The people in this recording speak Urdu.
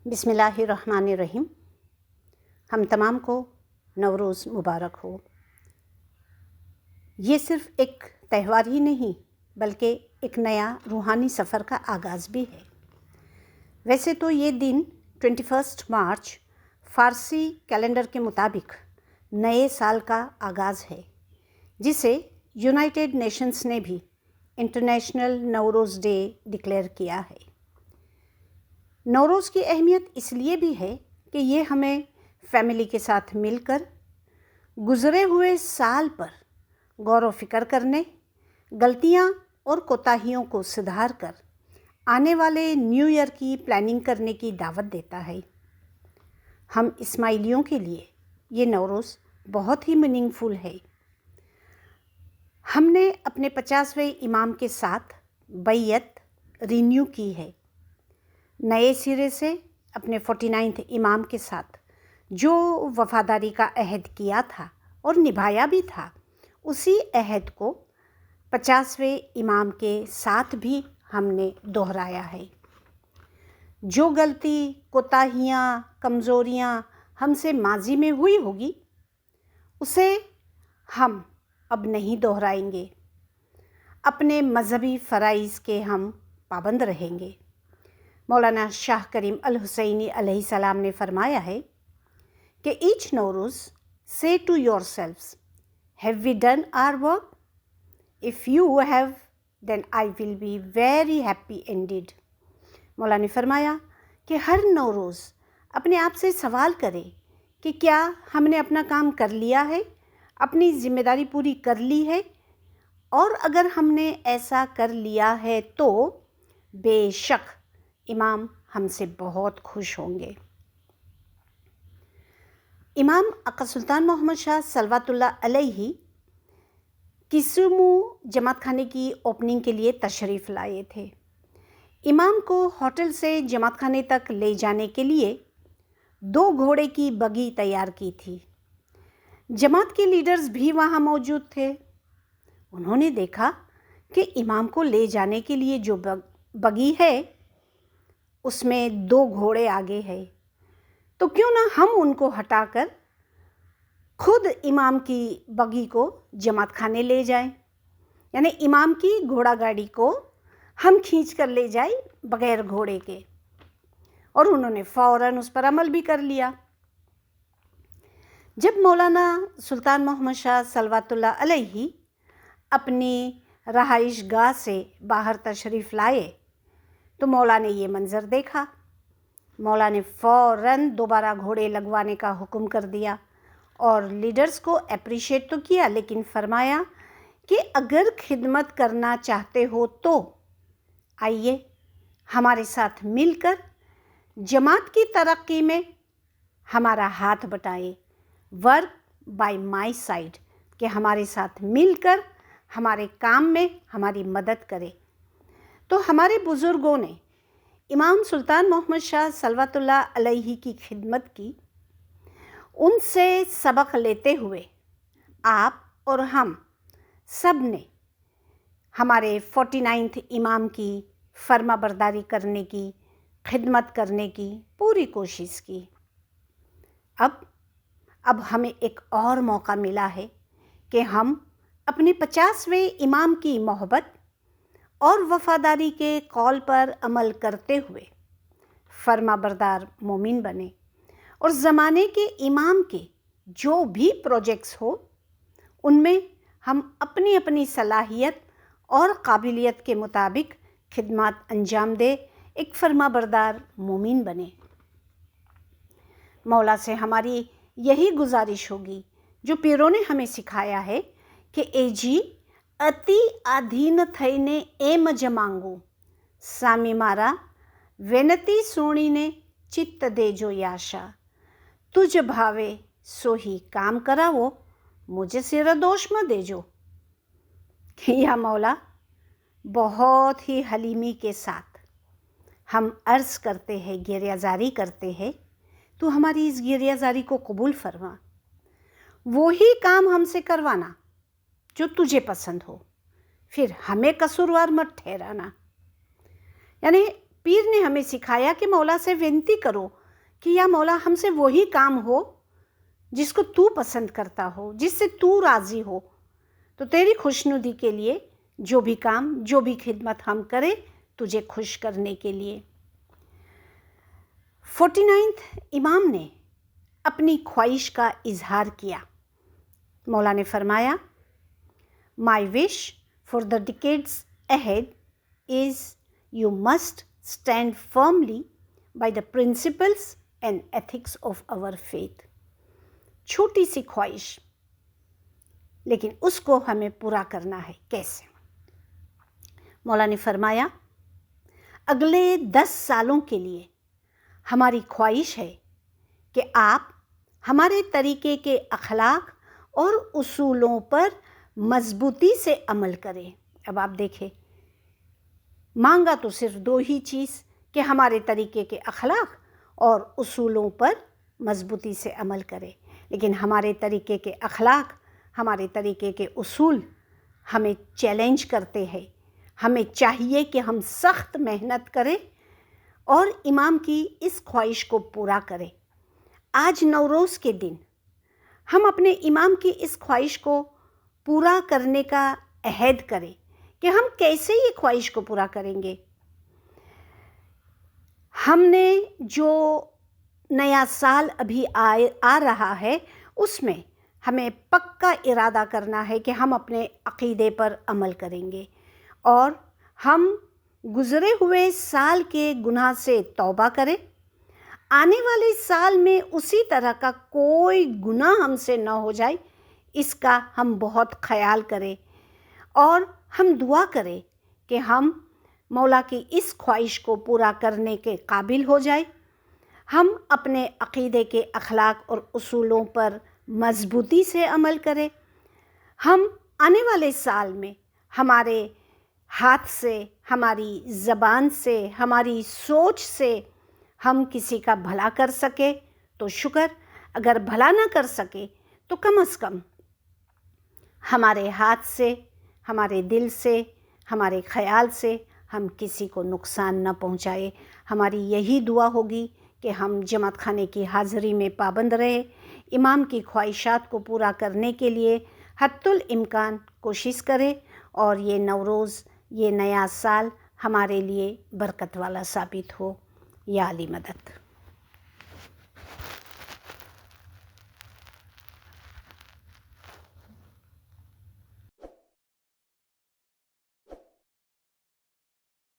بسم اللہ الرحمن الرحیم۔ ہم تمام کو نوروز مبارک ہو۔ یہ صرف ایک تہوار ہی نہیں بلکہ ایک نیا روحانی سفر کا آغاز بھی ہے۔ ویسے تو یہ دن 21 مارچ فارسی کیلنڈر کے مطابق نئے سال کا آغاز ہے، جسے یونائٹڈ نیشنز نے بھی انٹرنیشنل نوروز ڈے ڈکلیئر کیا ہے۔ نوروز کی اہمیت اس لیے بھی ہے کہ یہ ہمیں فیملی کے ساتھ مل کر گزرے ہوئے سال پر غور و فکر کرنے، غلطیاں اور کوتاہیوں کو سدھار کر آنے والے نیو ایئر کی پلاننگ کرنے کی دعوت دیتا ہے۔ ہم اسماعیلیوں کے لیے یہ نوروز بہت ہی میننگ فل ہے۔ ہم نے اپنے 50ویں امام کے ساتھ بیعت رینیو کی ہے، نئے سرے سے اپنے 49 امام کے ساتھ جو وفاداری کا عہد کیا تھا اور نبھایا بھی تھا، اسی عہد کو 50ویں امام کے ساتھ بھی ہم نے دہرایا ہے۔ جو غلطی، کوتاہیاں، کمزوریاں ہم سے ماضی میں ہوئی ہوگی، اسے ہم اب نہیں دہرائیں گے۔ اپنے مذہبی فرائض کے ہم پابند رہیں گے۔ مولانا شاہ کریم الحسینی علیہ السلام نے فرمایا ہے کہ ایچ نوروز say to yourselves, have we done our work? If you have, then I will be very happy indeed. مولا نے فرمایا کہ ہر نوروز اپنے آپ سے سوال کرے کہ کیا ہم نے اپنا کام کر لیا ہے، اپنی ذمہ داری پوری کر لی ہے، اور اگر ہم نے ایسا کر لیا ہے تو بے شک امام ہم سے بہت خوش ہوں گے۔ امام آقا سلطان محمد شاہ صلوات اللہ علیہ کسمو جماعت خانے کی اوپننگ کے لیے تشریف لائے تھے۔ امام کو ہوٹل سے جماعت خانے تک لے جانے کے لیے 2 گھوڑے کی بگی تیار کی تھی۔ جماعت کے لیڈرز بھی وہاں موجود تھے۔ انہوں نے دیکھا کہ امام کو لے جانے کے لیے جو بگی ہے اس میں 2 گھوڑے آگے ہیں، تو کیوں نہ ہم ان کو ہٹا کر خود امام کی بگی کو جماعت خانے لے جائیں، یعنی امام کی گھوڑا گاڑی کو ہم کھینچ کر لے جائیں بغیر گھوڑے کے، اور انہوں نے فوراً اس پر عمل بھی کر لیا۔ جب مولانا سلطان محمد شاہ صلوات اللہ علیہ اپنی رہائش گاہ سے باہر تشریف لائے تو مولا نے یہ منظر دیکھا۔ مولا نے فوراً دوبارہ گھوڑے لگوانے کا حکم کر دیا اور لیڈرز کو اپریشیٹ تو کیا، لیکن فرمایا کہ اگر خدمت کرنا چاہتے ہو تو آئیے ہمارے ساتھ مل کر جماعت کی ترقی میں ہمارا ہاتھ بٹائیں، ورک بائی مائی سائڈ، کہ ہمارے ساتھ مل کر ہمارے کام میں ہماری مدد کرے۔ تو ہمارے بزرگوں نے امام سلطان محمد شاہ صلوات اللہ علیہ کی خدمت کی۔ ان سے سبق لیتے ہوئے آپ اور ہم سب نے ہمارے 49 امام کی فرما برداری کرنے کی، خدمت کرنے کی پوری کوشش کی۔ اب ہمیں ایک اور موقع ملا ہے کہ ہم اپنے 50ویں امام کی محبت اور وفاداری کے قول پر عمل کرتے ہوئے فرما بردار مومن بنے، اور زمانے کے امام کے جو بھی پروجیکٹس ہو ان میں ہم اپنی اپنی صلاحیت اور قابلیت کے مطابق خدمات انجام دے، ایک فرما بردار مومن بنے۔ مولا سے ہماری یہی گزارش ہوگی جو پیروں نے ہمیں سکھایا ہے کہ اے جی اتی آدھین تھینے ایم جمانگو سامی مارا وینتی سونی نے چت دے جو یاشا تجھ بھاوے سو ہی کام کراو مجھے سر دوش م دے جو۔ یا مولا، بہت ہی حلیمی کے ساتھ ہم عرض کرتے ہیں، گریہ زاری کرتے ہیں، تو ہماری اس گریہ زاری کو قبول فرما، وہی کام ہم سے کروانا جو تجھے پسند ہو، پھر ہمیں قصوروار مت ٹھہرانا۔ یعنی پیر نے ہمیں سکھایا کہ مولا سے ونتی کرو کہ یا مولا ہم سے وہی کام ہو جس کو تو پسند کرتا ہو، جس سے تو راضی ہو، تو تیری خوشنودی کے لیے جو بھی کام، جو بھی خدمت ہم کریں تجھے خوش کرنے کے لیے۔ 49 امام نے اپنی خواہش کا اظہار کیا۔ مولا نے فرمایا، My wish for the decades ahead is you must stand firmly by the principles and ethics of our faith۔ چھوٹی سی خواہش، لیکن اس کو ہمیں پورا کرنا ہے۔ کیسے؟ مولا نے فرمایا، اگلے 10 سالوں کے لیے ہماری خواہش ہے کہ آپ ہمارے طریقے کے اخلاق اور اصولوں پر مضبوطی سے عمل کریں۔ اب آپ دیکھیں، مانگا تو صرف 2 ہی چیز کہ ہمارے طریقے کے اخلاق اور اصولوں پر مضبوطی سے عمل کریں، لیکن ہمارے طریقے کے اخلاق، ہمارے طریقے کے اصول ہمیں چیلنج کرتے ہیں۔ ہمیں چاہیے کہ ہم سخت محنت کریں اور امام کی اس خواہش کو پورا کریں۔ آج نوروز کے دن ہم اپنے امام کی اس خواہش کو پورا کرنے کا عہد کریں کہ ہم کیسے یہ خواہش کو پورا کریں گے۔ ہم نے جو نیا سال ابھی آ رہا ہے، اس میں ہمیں پکا ارادہ کرنا ہے کہ ہم اپنے عقیدے پر عمل کریں گے اور ہم گزرے ہوئے سال کے گناہ سے توبہ کریں۔ آنے والے سال میں اسی طرح کا کوئی گناہ ہم سے نہ ہو جائے، اس کا ہم بہت خیال کریں اور ہم دعا کریں کہ ہم مولا کی اس خواہش کو پورا کرنے کے قابل ہو جائے۔ ہم اپنے عقیدے کے اخلاق اور اصولوں پر مضبوطی سے عمل کریں۔ ہم آنے والے سال میں ہمارے ہاتھ سے، ہماری زبان سے، ہماری سوچ سے ہم کسی کا بھلا کر سکے تو شکر، اگر بھلا نہ کر سکے تو کم از کم ہمارے ہاتھ سے، ہمارے دل سے، ہمارے خیال سے ہم کسی کو نقصان نہ پہنچائے۔ ہماری یہی دعا ہوگی کہ ہم جماعت خانے کی حاضری میں پابند رہے، امام کی خواہشات کو پورا کرنے کے لیے حتی الامکان کوشش کرے اور یہ نوروز، یہ نیا سال ہمارے لیے برکت والا ثابت ہو۔ یا علی مدد۔